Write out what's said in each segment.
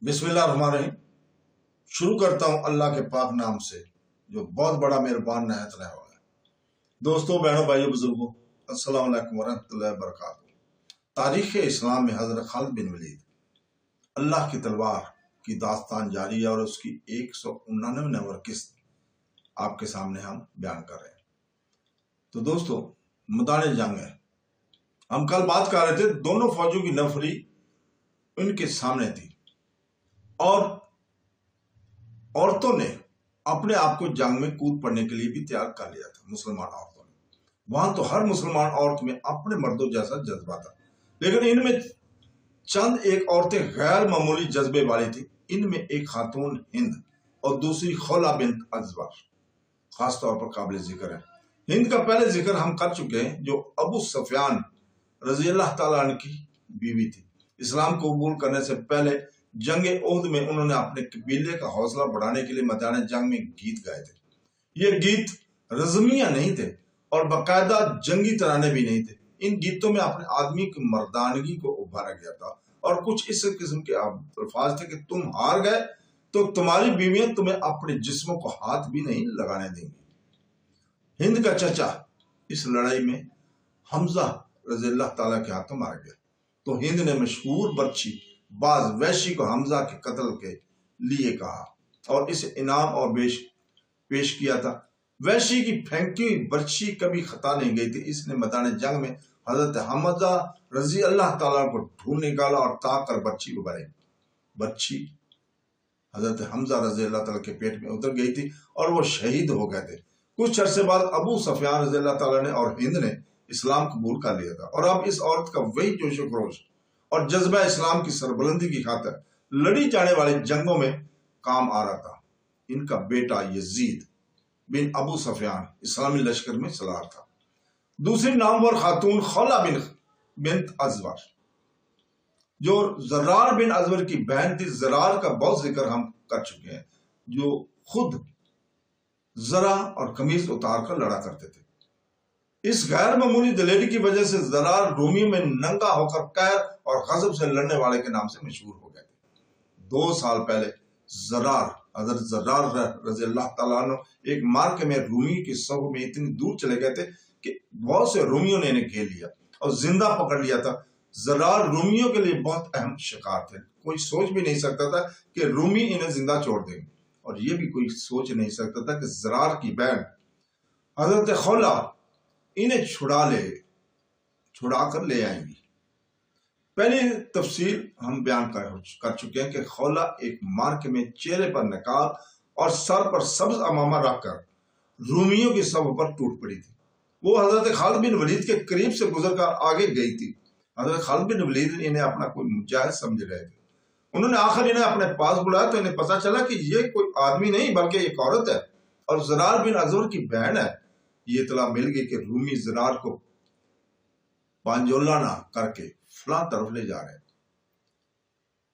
बिस्मिल्लाहिर्रहमानिर्रहीम। शुरू करता हूँ अल्लाह के पाक नाम से जो बहुत बड़ा मेहरबान नहायत रहने वाला है। दोस्तों, बहनों, भाइयों, बुजुर्गों, अस्सलाम वालेकुम वरहमतुल्लाहि वबरकातुहू। तारीख़ इस्लाम में हज़रत खालिद बिन वलीद अल्लाह की तलवार की दास्तान जारी है और उसकी 199 नंबर किस्त आपके सामने हम बयान कर रहे हैं। तो दोस्तों, मैदान जंग है। हम कल बात कर रहे थे, दोनों फौजों की नफरी उनके सामने थी और औरतों ने अपने आप को जंग में कूद पड़ने के लिए भी तैयार कर लिया था। मुसलमान औरतों ने, वहां तो हर मुसलमान औरत में अपने मर्दों जैसा जज्बा था, लेकिन इनमें चंद एक औरतें गैर मामूली जज्बे वाली थी। इनमें एक खातून हिंद और दूसरी खौला बिन्त अजवर खास तौर पर काबिल जिक्र है। हिंद का पहले जिक्र हम कर चुके हैं, जो अबू सुफियान रजी अल्लाह ताला अन्हु की बीवी थी। इस्लाम को कबूल करने से पहले जंग ओहद में उन्होंने अपने कबीले का हौसला बढ़ाने के लिए मैदान जंग में गीत गाए थे। ये गीत रज़मिया नहीं थे और बाकायदा जंगी तराने भी नहीं थे। इन गीतों में अपने आदमी की मर्दानगी को उभारा गया था और कुछ इस किस्म के अल्फाज थे कि तुम हार गए तो तुम्हारी बीवियां तुम्हें अपने जिस्मों को हाथ भी नहीं लगाने देंगी। हिंद का चचा इस लड़ाई में हमजा रज़ी अल्लाह ताला के हाथों मारा गया, तो हिंद ने मशहूर बर्छी बाज वैशी को हमजा के कत्ल के लिए कहा और इसे इनाम और पेश किया था। वैशी की फेंकी हुई बर्छी कभी खता नहीं गई थी। इसने मैदान जंग में हजरत हमजा रजी अल्लाह ताला को ढूंढ निकाला और ताक कर बर्छी को भरे। बर्छी हजरत हमजा रजी अल्लाह ताला के पेट में उतर गई थी और वो शहीद हो गए थे। कुछ अरसे बाद अबू सुफियान रजी अल्लाह ताला ने और हिंद ने इस्लाम कबूल कर लिया था और अब इस औरत का वही जोश खरोश और जज्बा इस्लाम की सरबुलंदी की खातिर लड़ी जाने वाली जंगों में काम आ रहा था। इनका बेटा यजीद बिन अबू सुफियान इस्लामी लश्कर में सलार था। दूसरी नामवर खातून खौला बिन्त अजवर जो जर्रार बिन अजवर की बहन थी। जर्रार का बहुत जिक्र हम कर चुके हैं, जो खुद जरा और कमीज उतार कर लड़ा करते थे। इस गैर मामूली दलेरी की वजह से जरार रूमी में नंगा होकर कैर और गजब से लड़ने वाले के नाम से मशहूर हो गए थे। 2 साल पहले हजरत जर्रार रज़ी अल्लाह ताला अन्हु एक मार्के में रूमी की सफ में इतनी दूर चले गए थे कि बहुत से रूमियों ने इन्हें घेर लिया और जिंदा पकड़ लिया था। जर्रार रूमियों के लिए बहुत अहम शिकार थे। कोई सोच भी नहीं सकता था कि रूमी इन्हें जिंदा छोड़ देंगे और ये भी कोई सोच नहीं सकता था कि जर्रार की बहन हजरत खौला इन्हें छुड़ा कर ले आएंगी। पहली तफसील हम बयान कर चुके हैं कि खौला एक मार्के में चेहरे पर नकाब और सर पर सब्ज अमामा रखकर रूमियों की सफ पर टूट पड़ी थी। वो हजरत खालिद बिन वलीद के करीब से गुजरकर आगे गई थी। हजरत खालिद बिन वलीद इन्हें अपना कोई मुजाहिद समझ रहे थे। उन्होंने आखिर इन्हें अपने पास बुलाया तो इन्हें पता चला कि ये कोई आदमी नहीं बल्कि एक औरत है और जरार बिन अजवर की बहन है। ये इतला मिल गई कि रूमी जरार को पांजोलाना करके फलां तरफ ले जा रहे हैं।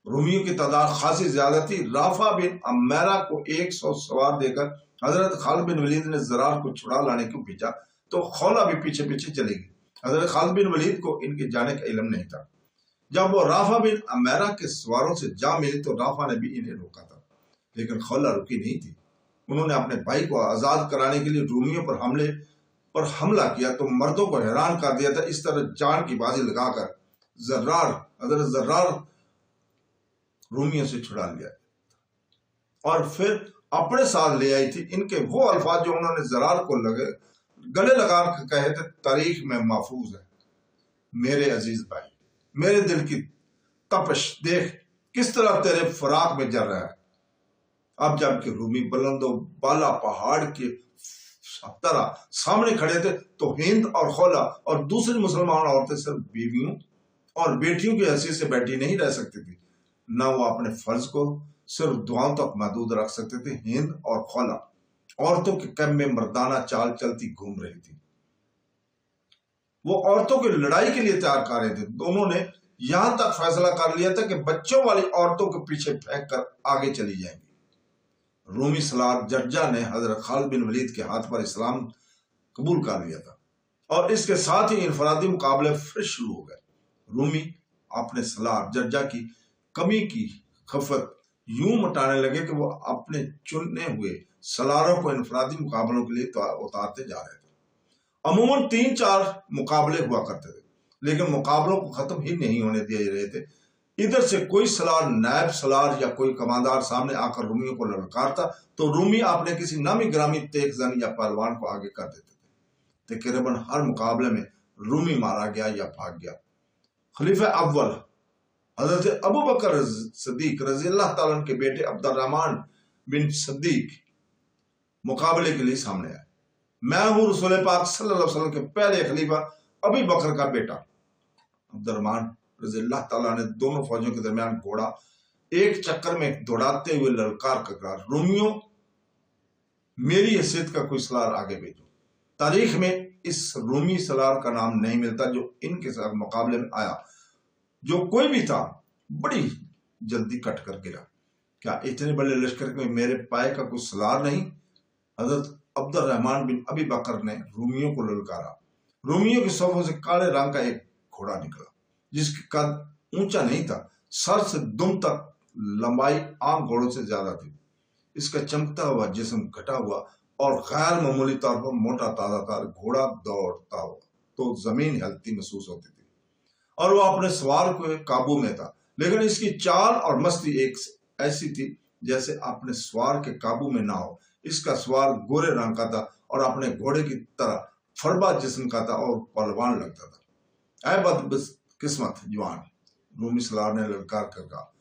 रूमियों की तादाद खासी ज्यादा थी। राफा बिन अम्मेरा को 100 सवार देकर हजरत खालिद बिन वलीद ने जरार को छुड़ा लाने को भेजा तो खौला भी पीछे पीछे चली गई। हजरत खालिद बिन वलीद को इनके जाने का इल्म नहीं था। जब वो राफा बिन अम्मेरा के सवारों से जा मिली तो राफा ने भी इन्हें रोका था, लेकिन खौला रुकी नहीं थी। उन्होंने अपने भाई को आजाद कराने के लिए रूमियों पर हमला किया तो मर्दों को हैरान कर दिया था। इस तरह जान की बाजी लगाकर हजरत जर्रार रूमियों से छुड़ा लिया और फिर अपने साथ ले आई थी। इनके वो अल्फाज जो उन्होंने जर्रार को गले लगा कहे थे, तारीख में महफूज है। मेरे अजीज भाई, मेरे दिल की तपश देख किस तरह तेरे फराक में जल रहा है। अब जबकि रूमी बुलंदो बाला पहाड़ के तरह सामने खड़े थे तो हिंद और खौला और दूसरी मुसलमान औरतें सिर्फ बीवियों और बेटियों की हैसियत से बैठी नहीं रह सकती थी, न वो अपने फर्ज को सिर्फ दुआओं तक महदूद रख सकते थे। हिंद और खौला औरतों के कम में मर्दाना चाल चलती घूम रही थी। वो औरतों की लड़ाई के लिए तैयार कर रहे थे। दोनों ने यहां तक फैसला कर लिया था कि बच्चों वाली औरतों के पीछे फेंक कर आगे चली जाएंगी। रूमी सलार जर्जा ने हजरत खालिद बिन वलीद के हाथ पर इस्लाम कबूल कर लिया था और इसके साथ ही इनफरादी मुकाबले फिर शुरू हो गए। रूमी अपने सलार जर्जा की कमी की खफत यूं मटाने लगे कि वो अपने चुने हुए सलारों को इंफरादी मुकाबलों के लिए उतारते जा रहे थे। अमूमन 3-4 मुकाबले हुआ करते थे, लेकिन मुकाबलों को खत्म ही नहीं होने दिए रहे थे। इधर से कोई सलार, नायब सलार या कोई कमांडर सामने आकर रूमियों को ललकारता तो रूमी अपने किसी नामी ग्रामी तेगजन या पहलवान को आगे कर देते थे। तकरीबन हर मुकाबले में रूमी मारा गया या भाग गया। खलीफा अव्वल हजरत अबू बकर सदीक रजी अल्लाह ताला अन्हु के बेटे अब्दुर्रहमान बिन सदीक मुकाबले के लिए सामने आए। मैं हूं रसूल पाक सल्लल्लाहु अलैहि वसल्लम के पहले खलीफा अबी बकर का बेटा। अब्दुर्रहमान रजी अल्लाह ताला ने दोनों फौजों के दरमियान घोड़ा एक चक्कर में दौड़ाते हुए ललकार कर कहा, रोमियो, मेरी हैसियत का कोई सलार आगे भेजो। तारीख में इस रूमी सलार का नाम नहीं मिलता जो इनके साथ मुकाबले में आया। जो कोई भी था बड़ी जल्दी कट कर गिरा। क्या इतने बड़े लश्कर में मेरे पाए का कोई सलार नहीं? हजरत अब्दुर्रहमान बिन अबी बकर ने रूमियों को ललकारा। रूमियों के सफों से काले रंग का एक घोड़ा निकला जिसका कद ऊंचा नहीं था, सर से दुम तक लंबाई आम घोड़ों से ज्यादा थी। इसका चमकता हुआ जिस्म घटा हुआ और गैर मामूली तौर पर मोटा ताजा था। घोड़ा दौड़ता हुआ तो जमीन हिलती महसूस होती थी और वो अपने सवार को काबू में था, लेकिन इसकी चाल और मस्ती एक ऐसी थी जैसे अपने सवार के काबू में ना हो। इसका सवार गोरे रंग का था और अपने घोड़े की तरह फड़बा जिस्म का था और पहलवान लगता था। ऐ बदकिस्मत जवान, रूमी सलार ने ललकार कर कहा,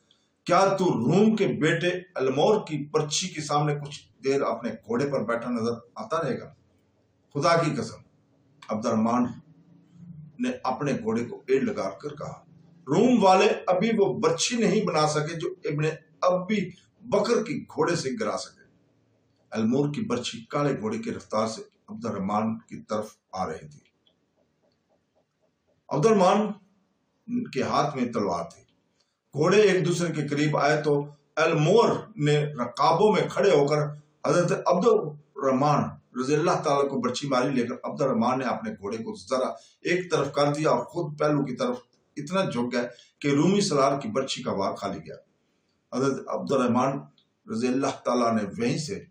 क्या तू रूम के बेटे अलमोर की पर्ची के सामने कुछ देर अपने घोड़े पर बैठा नजर आता रहेगा? खुदा की कसम, अब्दुर्रहमान ने अपने घोड़े को एड़ लगा कर कहा। रूम वाले अभी वो बर्छी नहीं बना सके जो इब्ने अबी बकर की घोड़े से गिरा सके। अलमोर की बर्छी काले घोड़े की रफ्तार से अब्दुर्रहमान की तरफ आ रही थी। अब्दुर्रहमान के हाथ में तलवार थी। घोड़े एक दूसरे के करीब आए तो अलमोर ने रकाबों में खड़े होकर हजरत अब्दुर्रहमान रज़ी अल्लाह ताला को बर्छी मारी, लेकिन अब्दुर्रहमान ने अपने घोड़े को जरा एक तरफ कर दिया और खुद पहलू की तरफ इतना झुक गया कि रूमी सलार की बर्छी का वार खाली गया। हजरत अब्दुर्रहमान रज़ी अल्लाह ताला ने वहीं से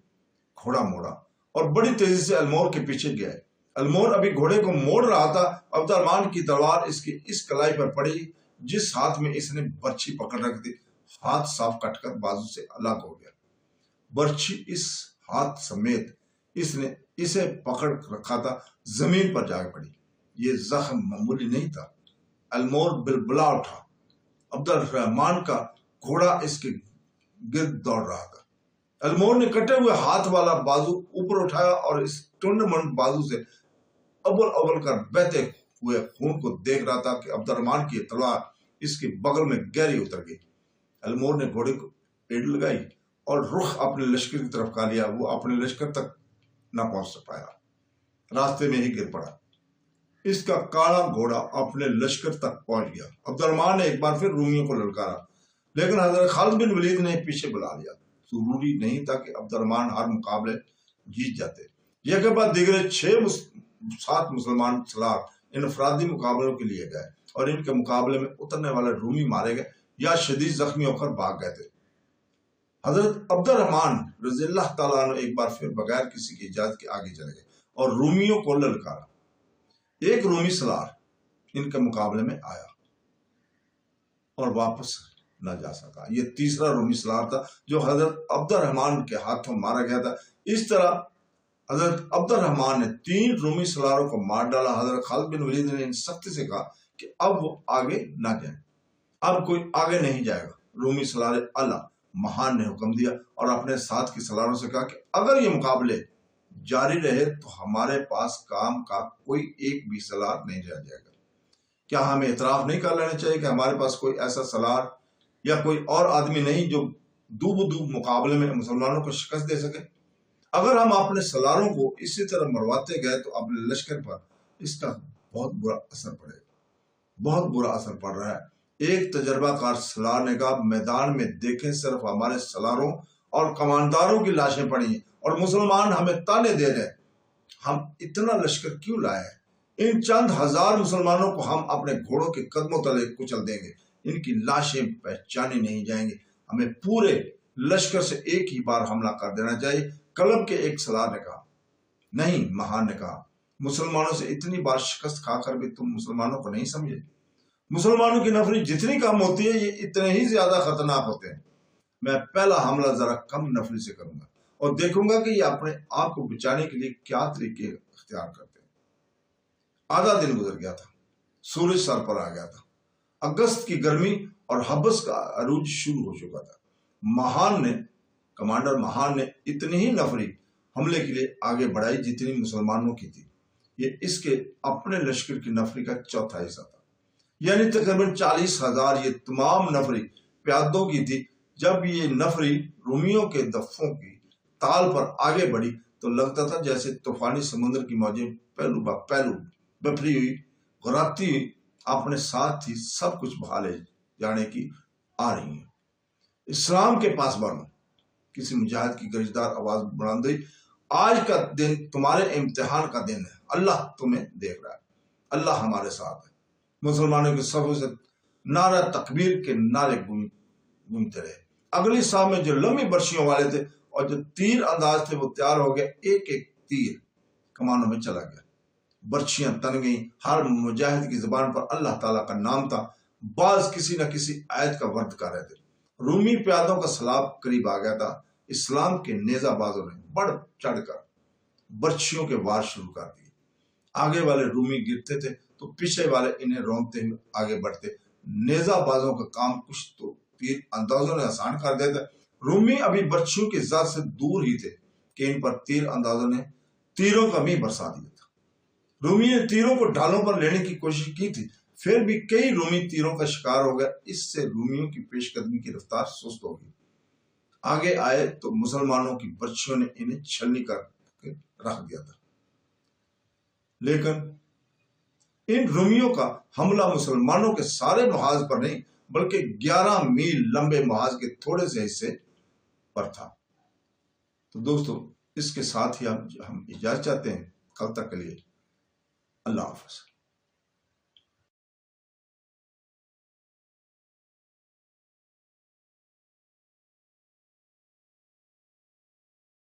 घोड़ा मोड़ा और बड़ी तेजी से अलमोर के पीछे गया। अलमोर अभी घोड़े को मोड़ रहा था। अब्दुर्रहमान की तलवार इसकी इस कलाई पर पड़ी जिस हाथ में इसने बर्छी पकड़ रखी थी। हाथ साफ कटकर बाजू से अलग हो गया। बर्छी इस हाथ समेत इसने इसे पकड़ रखा था, जमीन पर जा पड़ी। ये जख्म मामूली नहीं था। अलमोर बिलबुला उठा। अब्दुर्रहमान का घोड़ा इसके गिर्द दौड़ रहा था। अलमोर ने कटे हुए हाथ वाला बाजू ऊपर उठाया और इस टुंडमुंड बाजू से अव्वल अव्वल कर बहते हुए खून को देख रहा था कि अब्दुर्रहमान की तलवार इसके बगल में गहरी उतर गई। अलमोर ने घोड़े को एड़ लगाई और रुख अपने लश्कर की तरफ का लिया। वो अपने लश्कर तक न पहुंच पाया, रास्ते में ही गिर पड़ा। इसका काला घोड़ा अपने लश्कर तक पहुंच गया। अब्दुर्रहमान ने एक बार फिर रूमियों को ललकारा, लेकिन हजरत खालिद बिन वलीद ने पीछे बुला लिया। जरूरी नहीं था कि अब्दुर्रहमान हर मुकाबले जीत जाते। यह के बाद दीगरे 6-7 मुसलमान सलार इनफरादी मुकाबलों के लिए गए और इनके मुकाबले में उतरने वाले रूमी मारे गए या शदीद जख्मी होकर भाग गए थे। हजरत अब्दुर्रहमान रज़ी अल्लाह ताला अन्हु एक बार फिर बगैर किसी की इजाजत के आगे चले गए और रूमियों को ललकारा। एक रूमी सलार इनके मुकाबले में आया और वापस न जा सका। ये तीसरा रूमी सलार था जो हजरत अब्दुर्रहमान के हाथों मारा गया था। इस तरह हजरत अब्दुर्रहमान ने 3 रूमी सलारों को मार डाला। हजरत खालिद बिन वलीद ने इन सख्ती से कहा कि अब वो आगे न जाए, अब कोई आगे नहीं जाएगा। रूमी सलार अल्लाह महान ने हुक्म दिया और अपने साथ की सलारों से कहा कि अगर ये मुकाबले जारी रहे तो हमारे पास काम का कोई एक भी सलार नहीं रह जाएगा। क्या हमें इतराफ नहीं कर लेना चाहिए कि हमारे पास कोई ऐसा सलार या कोई और आदमी नहीं जो दूब मुकाबले में मुसलमानों को शिकस्त दे सके? अगर हम अपने सलारों को इसी तरह मरवाते गए तो अपने लश्कर पर इसका बहुत बुरा असर पड़ेगा। बहुत बुरा असर पड़ रहा है। एक तजर्बाकार सलार ने कहा, मैदान में देखें सिर्फ हमारे सलारों और कमांडरों की लाशें पड़ी हैं और मुसलमान हमें ताने दे रहे हैं। हम इतना लश्कर क्यों लाए हैं? इन चंद हजार मुसलमानों को हम अपने घोड़ों के कदमों तले कुचल देंगे। इनकी लाशें पहचानी नहीं जाएंगी। हमें पूरे لشکر سے ایک ہی بار حملہ کر دینا چاہیے۔ کلب کے ایک سردار نے کہا، نہیں، مہان نے کہا، مسلمانوں سے اتنی بار شکست کھا کر بھی تم مسلمانوں کو نہیں سمجھے؟ مسلمانوں کی نفری جتنی کم ہوتی ہے یہ اتنے ہی زیادہ خطرناک ہوتے ہیں۔ میں پہلا حملہ ذرا کم نفری سے کروں گا اور دیکھوں گا کہ یہ اپنے آپ کو بچانے کے لیے کیا طریقے اختیار کرتے ہیں۔ آدھا دن گزر گیا تھا، سورج سر پر آ گیا تھا، اگست کی گرمی اور حبس کا عروج شروع ہو چکا تھا۔ کمانڈر مہان نے اتنی ہی نفری حملے کے لیے آگے بڑھائی جتنی مسلمانوں کی تھی۔ یہ اس کے اپنے لشکر کی نفری کا چوتھا حصہ تھا، یعنی تقریباً 40,000 یہ تمام نفری پیادوں کی تھی۔ جب یہ نفری رومیوں کے دفوں کی تال پر آگے بڑھی تو لگتا تھا جیسے طوفانی سمندر کی موجیں پہلو با پہلو بپھری ہوئی غراتی ہوئی اپنے ساتھ ہی سب کچھ بہا لے جانے کی آ رہی ہیں۔ اسلام کے پاس بڑھو، کسی مجاہد کی گرجدار آواز بلند ہوئی، آج کا دن تمہارے امتحان کا دن ہے، اللہ تمہیں دیکھ رہا ہے، اللہ ہمارے ساتھ ہے۔ مسلمانوں کے صفوں سے نعرہ تکبیر کے نعرے گونجتے رہے۔ اگلی صف میں جو لمبی برشیوں والے تھے اور جو تیر انداز تھے وہ تیار ہو گئے، ایک ایک تیر کمانوں میں چلا گیا، برچیاں تن گئیں۔ ہر مجاہد کی زبان پر اللہ تعالیٰ کا نام تھا، بعض کسی نہ کسی آیت کا ورد کر رہے تھے۔ رومی پیادوں کا سلاب قریب آ گیا تھا۔ اسلام کے نیزہ بازوں نے بڑھ چڑھ کر برچھیوں کے وار شروع کر دیے۔ آگے والے رومی گرتے تھے تو پیچھے والے انہیں رونتے ہوئے آگے بڑھتے۔ نیزہ بازوں کا کام کچھ تو تیر اندازوں نے آسان کر دیا تھا۔ رومی ابھی برچھیوں کی زد سے دور ہی تھے کہ ان پر تیر اندازوں نے تیروں کا میہ برسا دیا تھا۔ رومی نے تیروں کو ڈھالوں پر لینے کی کوشش کی تھی، پھر بھی کئی رومی تیروں کا شکار ہو گیا۔ اس سے رومیوں کی پیش قدمی کی رفتار سست ہو گئی۔ آگے آئے تو مسلمانوں کی برچھیوں نے انہیں چھلنی کر کے رکھ دیا تھا، لیکن ان رومیوں کا حملہ مسلمانوں کے سارے محاذ پر نہیں بلکہ 11 میل لمبے محاذ کے تھوڑے سے حصے پر تھا۔ تو دوستو، اس کے ساتھ ہی ہم اجازت چاہتے ہیں۔ کل تک کے لیے اللہ حافظ۔